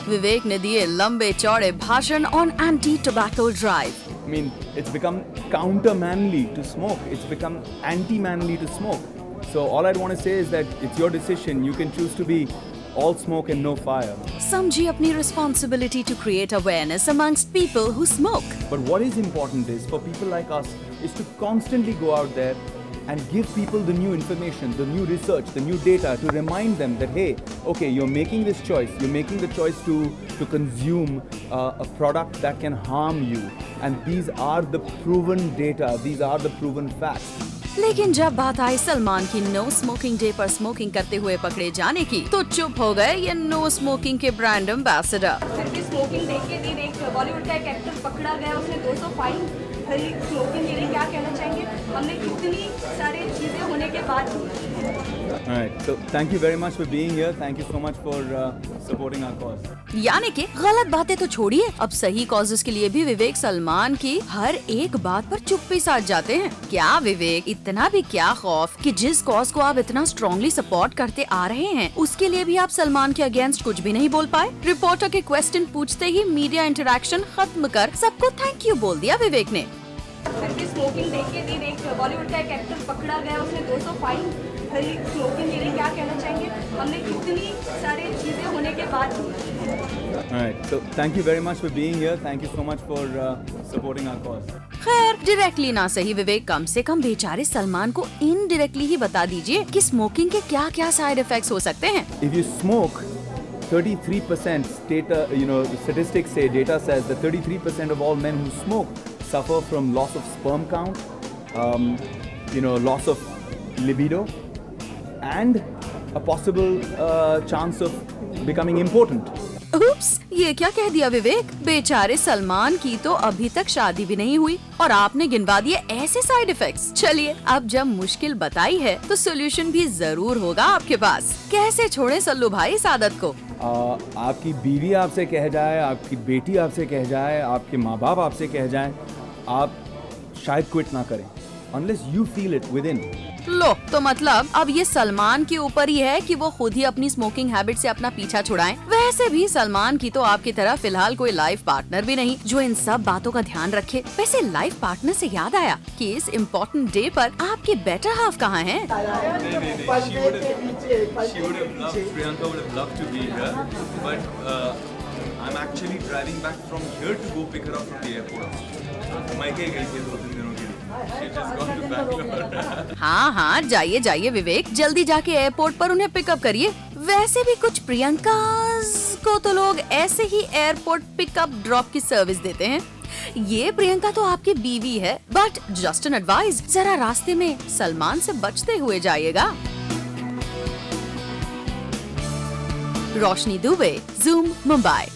विवेक ने दिए लंबे चौड़े भाषण on anti tobacco drive. I mean, it's become counter-manly to smoke. It's become anti-manly to smoke. So all I'd want to say is that it's your decision. You can choose to be all smoke and no fire. समझिए अपनी responsibility to create awareness amongst people who smoke. But what is important is for people like us is to constantly go out there and give people the new information, the new research, the new data to remind them that, hey, okay, you're making this choice. You're making the choice to consume a product that can harm you. And these are the proven data. These are the proven facts. लेकिन जब बात आई सलमान की no smoking day पर smoking करते हुए पकड़े जाने की, तो चुप हो गए ये नो स्मोकिंग के ब्रांड एम्बेसडर। स्मोकिंग डे के दिन एक बॉलीवुड का एक एक्टर पकड़ा गया, उसने 200 फाइन भरी स्मोकिंग के लिए। क्या कहना चाहेंगे? हमने कितनी सारी चीजें होने के बाद। Alright, so thank you very much for being here. Thank you so much for supporting our cause. यानी कि गलत बातें तो छोड़िए, अब सही कॉजेस के लिए भी विवेक सलमान की हर एक बात पर चुप्पी साध जाते हैं। क्या विवेक, इतना भी क्या खौफ कि जिस कॉज को आप इतना स्ट्रॉन्गली सपोर्ट करते आ रहे हैं, उसके लिए भी आप सलमान के अगेंस्ट कुछ भी नहीं बोल पाए? रिपोर्टर के क्वेश्चन पूछते ही मीडिया इंटरेक्शन खत्म कर सबको थैंक यू बोल दिया विवेक ने। स्मोकिंग डे के दिन एक बॉलीवुड का एक एक्टर पकड़ा गया, उसने 200 फाइन भरी स्मोकिंग के लिए। क्या कहना चाहेंगे? हमने कितनी सारी चीजें होने के बाद। Alright, so thank you very much for being here. Thank you so much for supporting our cause. खैर, डायरेक्टली ना सही विवेक, कम से कम बेचारे सलमान को इनडायरेक्टली ही बता दीजिए कि स्मोकिंग के क्या क्या साइड इफेक्ट्स हो सकते हैं। If you smoke, 33% statistics say, data says that 33% of all men who smoke suffer from loss of sperm count, loss of libido, and a possible chance of becoming impotent. Oops, ये क्या कह दिया विवेक? बेचारे सलमान की तो अभी तक शादी भी नहीं हुई और आपने गिनवा दिए ऐसे साइड इफेक्ट्स। चलिए, अब जब मुश्किल बताई है तो सोल्यूशन भी जरूर होगा आपके पास। कैसे छोड़े सल्लू भाई इस आदत को? आपकी बीवी आपसे कह जाए, आपकी बेटी आपसे कह जाए, आपके माँ बाप आपसे कह जाए, आप शायद क्विट ना करें unless you feel it within. लो, तो मतलब अब ये सलमान के ऊपर ही है कि वो खुद ही अपनी स्मोकिंग हैबिट से अपना पीछा छुड़ाएं। वैसे भी सलमान की तो आपकी तरह फिलहाल कोई लाइफ पार्टनर भी नहीं जो इन सब बातों का ध्यान रखे। वैसे लाइफ पार्टनर से याद आया कि इस इम्पोर्टेंट डे पर आपके बेटर हाफ कहाँ हैं? I'm actually driving back from here to go pick her up from the airport. मायके गई थी 2-3 दिनों के लिए। She just gone to Bangalore. हाँ, जाइए जाइए विवेक, जल्दी जाके एयरपोर्ट पर उन्हें पिकअप करिए। वैसे भी कुछ प्रियंका को तो लोग ऐसे ही एयरपोर्ट पिकअप ड्रॉप की सर्विस देते हैं। ये प्रियंका तो आपकी बीवी है, बट जस्ट एन एडवाइस, जरा रास्ते में सलमान से बचते हुए जाइएगा। रोशनी दुबे, ज़ूम मुंबई।